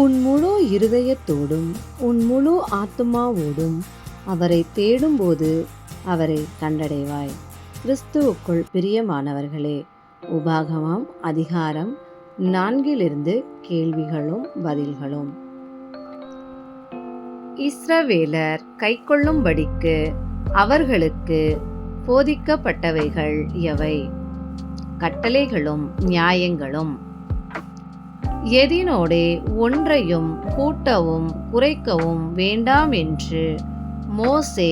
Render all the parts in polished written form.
உன் முழு இருதயத்தோடும் உன் முழு ஆத்துமாவோடும் அவரை தேடும்போது அவரை கண்டடைவாய். கிறிஸ்துவுக்குள் பிரியமானவர்களே, உபாகமம் அதிகாரம் 4 கேள்விகளும் பதில்களும். இஸ்ரவேலர் கைக்கொள்ளும்படிக்கு அவர்களுக்கு போதிக்கப்பட்டவைகள் எவை? கட்டளைகளும் நியாயங்களும். எதினோடே ஒன்றையும் கூட்டவும் குறைக்கவும் வேண்டாம் என்று மோசே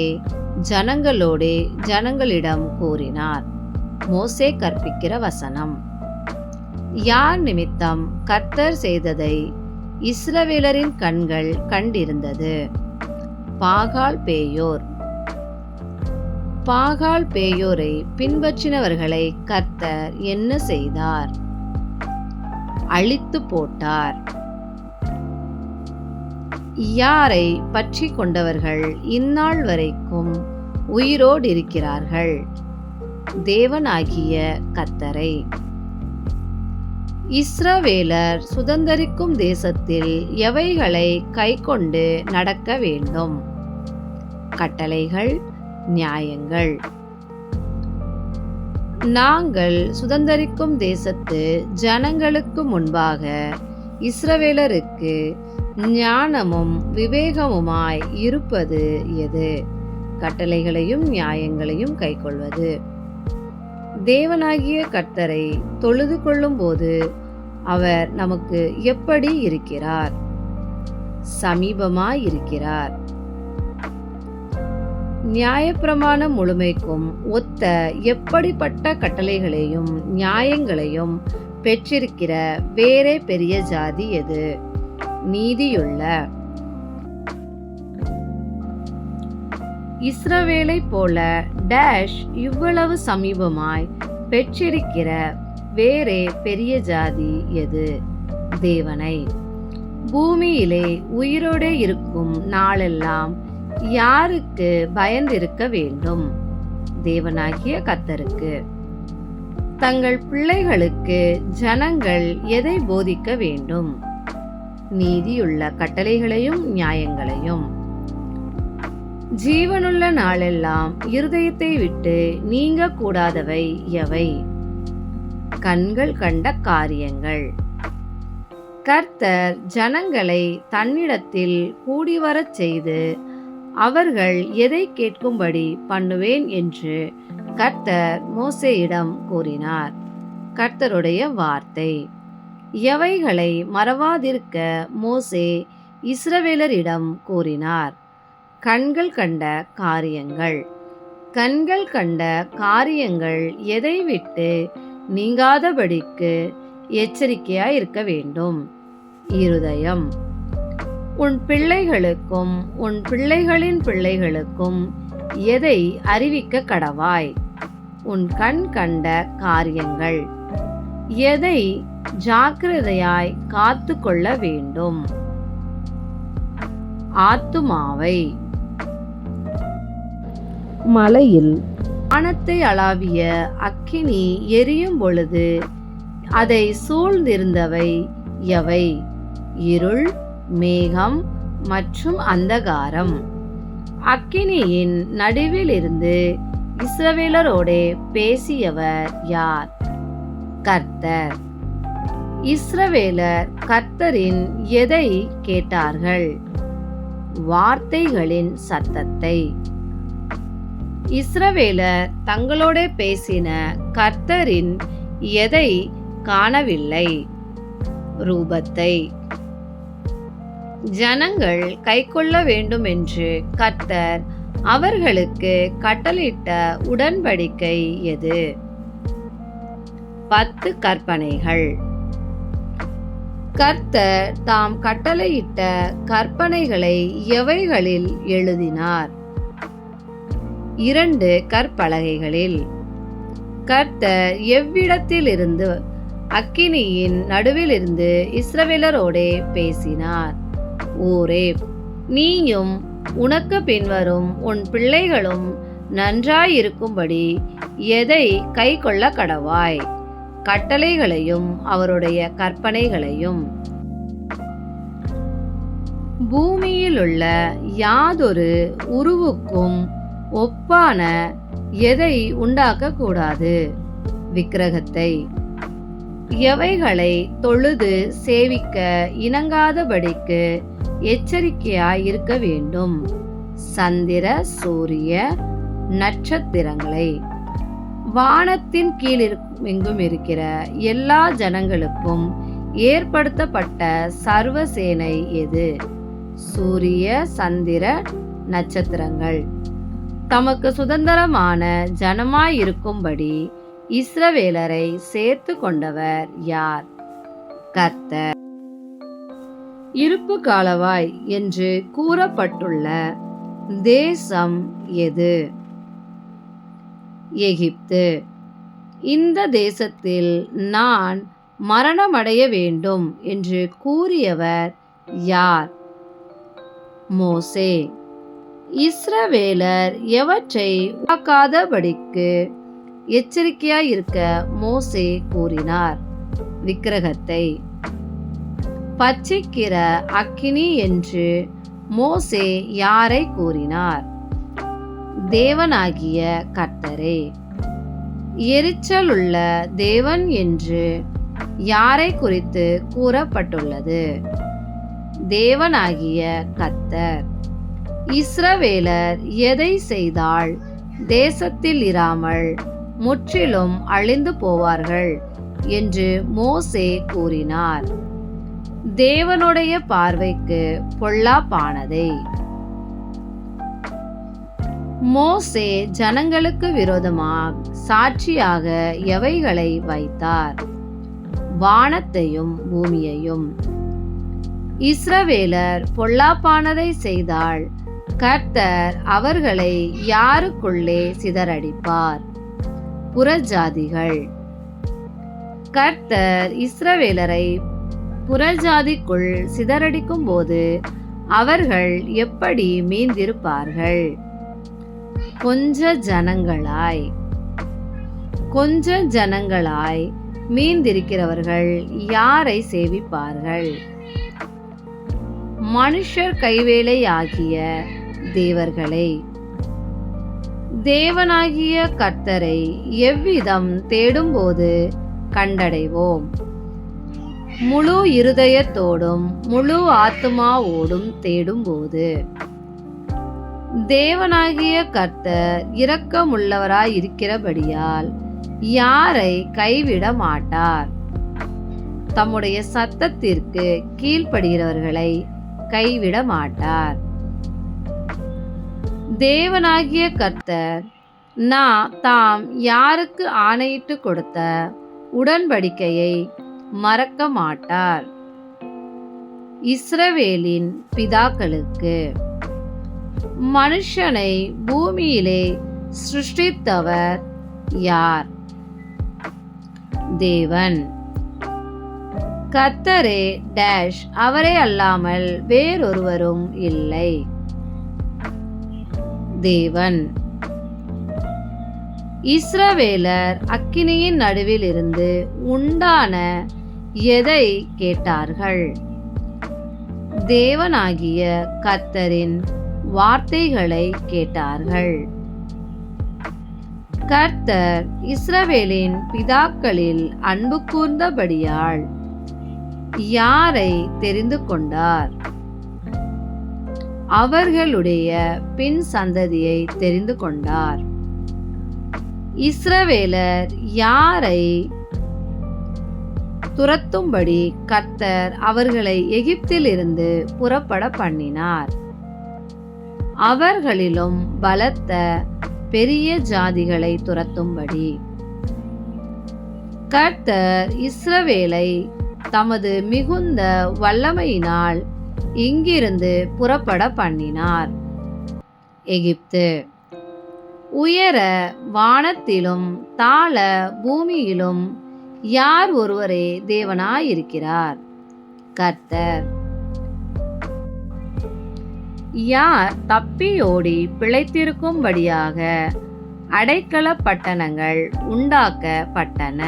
ஜனங்களிடம் கூறினார். மோசே கற்பிக்கிற வசனம். யார் நிமித்தம் கர்த்தர் செய்ததை இஸ்ரவேலரின் கண்கள் கண்டிருந்தது? பாகால் பேயோர். பாகால் பேயோரை பின்பற்றினவர்களை கர்த்தர் என்ன செய்தார்? அழித்து போட்டார். யாரை பற்றி கொண்டவர்கள் இந்நாள் வரைக்கும் உயிரோடு இருக்கிறார்கள்? தேவனாகிய கர்த்தரை. இஸ்ரவேலர் சுதந்தரிக்கும் தேசத்தில் எவைகளை கைக்கொண்டு நடக்க வேண்டும்? கட்டளைகள், நியாயங்கள். நாங்கள் சுதந்தரிக்கும் தேசத்து ஜனங்களுக்கு முன்பாக இஸ்ரவேலருக்கு ஞானமும் விவேகமுமாய் இருப்பது எது? கட்டளைகளையும் நியாயங்களையும் கைக்கொள்வது. தேவனாகிய கர்த்தரை தொழுது கொள்ளும் போது அவர் நமக்கு எப்படி இருக்கிறார்? சமீபமாய் இருக்கிறார். நியாயப்பிரமாணம் முழுமைக்கும் ஒத்த எப்படிப்பட்ட கட்டளைகளையும் நியாயங்களையும் பெற்றிருக்கிற வேறே பெரிய ஜாதி எது? நீதியுள்ள. இஸ்ரவேலை போல டேஷ் இவ்வளவு சமீபமாய் பெற்றிருக்கிற வேறே பெரிய ஜாதி எது? தேவனை. பூமியிலே உயிரோடு இருக்கும் நாளெல்லாம் யாருக்கு பயந்திருக்க வேண்டும்? தேவனாகிய கர்த்தருக்கு. தங்கள் பிள்ளைகளுக்கு ஜனங்கள் எதை போதிக்க வேண்டும்? நீதியுள்ள கட்டளைகளையும் நியாயங்களையும். ஜீவனுள்ள நாளெல்லாம் இருதயத்தை விட்டு நீங்க கூடாதவை எவை? கண்கள் கண்ட காரியங்கள். கர்த்தர் ஜனங்களை தன்னிடத்தில் கூடிவரச் செய்து அவர்கள் எதை கேட்கும்படி பண்ணுவேன் என்று கர்த்தர் மோசேயிடம் கூறினார். கர்த்தருடைய வார்த்தை. எவைகளை மறவாதிருக்க மோசே இஸ்ரவேலரிடம் கூறினார்? கண்கள் கண்ட காரியங்கள். கண்கள் கண்ட காரியங்கள் எதை விட்டு நீங்காதபடிக்கு எச்சரிக்கையாய் இருக்க வேண்டும்? இருதயம். உன் பிள்ளைகளுக்கும் உன் பிள்ளைகளின் பிள்ளைகளுக்கும் எதை அறிவிக்க கடவாய்? உன் கண் கண்ட காரியங்கள். எதை ஜாக்கிரதையாய் காத்து கொள்ள வேண்டும்? ஆத்துமாவை. மலையில் வானத்தை அளாவிய அக்கினி எரியும் பொழுது அதை சூழ்ந்திருந்தவை எவை? இருள், மேகம் மற்றும் அந்தகாரம். அக்கினியின் நடுவிலிருந்து இஸ்ரவேலரோடே பேசியவர் யார்? கர்த்தர். இஸ்ரவேலர் கர்த்தரின் எதை கேட்டார்கள்? வார்த்தைகளின் சத்தத்தை. இஸ்ரவேலர் தங்களோட பேசின கர்த்தரின் எதை காணவில்லை? ரூபத்தை. ஜனங்கள் கைக்கொள்ள வேண்டும் என்று கர்த்தர் அவர்களுக்கு கட்டளையிட்ட உடன்படிக்கை எது? 10 கற்பனைகள். கர்த்தர் தாம் கட்டளையிட்ட கற்பனைகளை எவைகளில் எழுதினார்? 2 கற்பலகைகளில். கர்த்தர் எவ்விடத்திலிருந்து அக்கினியின் நடுவிலிருந்து இஸ்ரவேலரோடே பேசினார்? ஓரேப். நீயும் உனக்கு பின்வரும் உன் பிள்ளைகளும் நன்றாயிருக்கும்படி எதை கை கொள்ள கடவாய்? கட்டளைகளையும் அவருடைய கற்பனைகளையும். பூமியிலுள்ள யாதொரு உருவுக்கும் ஒப்பான எதை உண்டாக்கக்கூடாது. விக்கிரகத்தை எவைகளை தொழுது சேவிக்க இணங்காதபடிக்கு எச்சரிக்கையாயிருக்க வேண்டும். சந்திர சூரிய நட்சத்திரங்களை வானத்தின் கீழ் எங்கும் இருக்கிற எல்லா ஜனங்களுக்கும் ஏற்படுத்தப்பட்ட சர்வசேனை எது? சூரிய சந்திர நட்சத்திரங்கள். தமக்கு சுதந்திரமான ஜனமாயிருக்கும்படி இஸ்ரவேலரை சேர்த்து கொண்டவர் யார்? கர்த்தர். இருப்பு காலவாய் என்று கூறப்பட்டுள்ள தேசம் எது? எகிப்து. இந்த தேசத்தில் நான் மரணமடைய வேண்டும் என்று கூறியவர் யார்? மோசே. இஸ்ரவேலர் எவற்றை உண்டாக்காதபடிக்கு எச்சரிக்கையாயிருக்க மோசே கூறினார்? விக்கிரகத்தை. பட்சிக்கிற அக்கினி என்று மோசே யாரை கூறினார்? தேவனாகிய கர்த்தரே. எரிச்சலுள்ள தேவன் என்று யாரை குறித்து கூறப்பட்டுள்ளது? தேவனாகிய கர்த்தர். இஸ்ரவேலர் எதை செய்தால் தேசத்தில் இராமல் முற்றிலும் அழிந்து போவார்கள் என்று மோசே கூறினார்? தேவனுடைய பார்வைக்கு பொல்லாப்பானதை. மோசே ஜனங்களுக்கு விரோதமாக சாட்சியாக எவைகளை வைத்தார்? வானத்தையும் பூமியையும். இஸ்ரவேலர் பொல்லாப்பானதை செய்தால் கர்த்தர் அவர்களை யாருக்குள்ளே சிதறடிப்பார்? புறஜாதிகள். கர்த்தர் இஸ்ரவேலரை புறஜாதிக்குள் சிதறடிக்கும் போது அவர்கள் எப்படி மீந்திருப்பார்கள்? கொஞ்ச ஜனங்களாய் மீந்திருக்கிறவர்கள் யாரை சேவிப்பார்கள்? மனுஷர் கைவேலையாகிய தேவர்களை. தேவனாகிய கர்த்தரை எவ்விதம் தேடும்போது கண்டடைவோம்? முழு இருதயத்தோடும் முழு ஆத்துமாவோடும் தேடும்போது. தேவனாகிய கர்த்தர் இரக்கமுள்ளவராயிருக்கிறபடியால் யாரை கைவிட மாட்டார்? தம்முடைய சத்தத்திற்கு கீழ்ப்படுகிறவர்களை கைவிட மாட்டார். தேவனாகிய கர்த்தர் தாம் யாருக்கு ஆணையிட்டு கொடுத்த உடன்படிக்கையை மறக்க மாட்டார். இஸ்ரவேலின் பிதாக்களுக்கு. மனுஷனை பூமியிலே சிருஷ்டித்தவர் யார்? தேவன். கர்த்தரே டேஷ் அவரே அல்லாமல் வேறொருவரும் இல்லை. தேவன். இஸ்ரவேலர் அக்கினியின் நடுவில் இருந்து உண்டான எதை கேட்டார்கள்? தேவனாகிய கர்த்தரின் வார்த்தைகளை கேட்டார்கள். கர்த்தர் இஸ்ரவேலின் பிதாக்களில் அன்பு கூர்ந்தபடியால் யாரை தெரிந்து கொண்டார்? அவர்களுடைய பின் சந்ததியை தெரிந்து கொண்டார். இஸ்ரவேலர் யாரை துரத்தும்படி கர்த்தர் அவர்களை எகிப்திலிருந்து புறப்பட பண்ணினார்? அவர்களிலும் பலத்த பெரிய ஜாதிகளை துரத்தும்படி. கர்த்தர் இஸ்ரவேலை தமது மிகுந்த வல்லமையினால் இங்கிருந்து புறப்பட பண்ணினார். எகிப்து. உயர வானத்திலும் தாழ பூமியிலும் யார் ஒருவரே தேவனாயிருக்கிறார்? கர்த்தர். யார் தப்பியோடி பிழைத்திருக்கும்படியாக அடைக்கல பட்டணங்கள் உண்டாக்கப்பட்டன?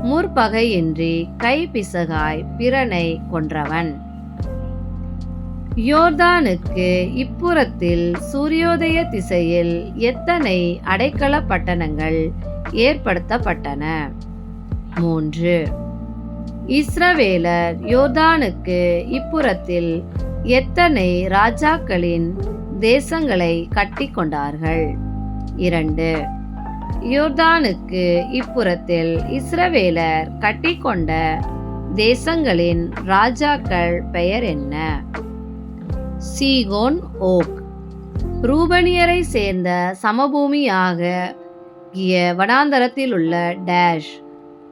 முற்பகையின்றி கைபிசகாய் பிறனை கொன்றவன். யோர்தானுக்கு இப்புறத்தில் சூரியோதய திசையில் எத்தனை அடைக்கல பட்டணங்கள் ஏற்படுத்தப்பட்டன? 3. இஸ்ரவேலர் யோர்தானுக்கு இப்புறத்தில் எத்தனை ராஜாக்களின் தேசங்களை கட்டி கொண்டார்கள்? 2. யோர்தானுக்கு இப்புறத்தில் இஸ்ரவேலர் கட்டிக்கொண்ட தேசங்களின் ராஜாக்கள் பெயர் என்ன? சீகோன், ஓக். ரூபனியரை சேர்ந்த சமபூமியாகிய வனாந்தரத்தில் உள்ள டேஷ்,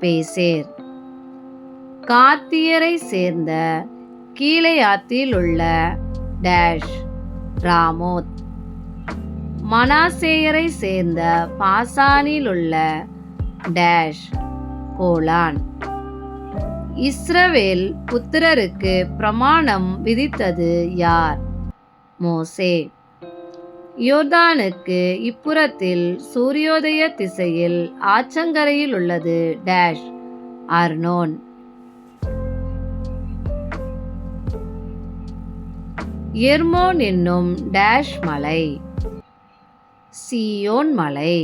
பேசேர். காத்தியரை சேர்ந்த கீலேயாத்தில் உள்ள டேஷ், ராமோத். மனாசேயரை சேர்ந்த பாசானில் உள்ள டேஷ், கோலான். இஸ்ரவேல் புத்திரருக்கு பிரமாணம் விதித்தது யார்? மோசே. யோர்தானுக்கு இப்புறத்தில் சூரியோதய திசையில் ஆற்றங்கரையில் உள்ளது டேஷ், அர்னோன். எர்மோன் என்னும் டேஷ் மலை, சீயோன் மலை.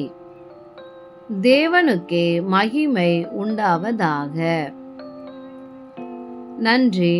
தேவனுக்கே மகிமை உண்டாவதாக. நன்றி.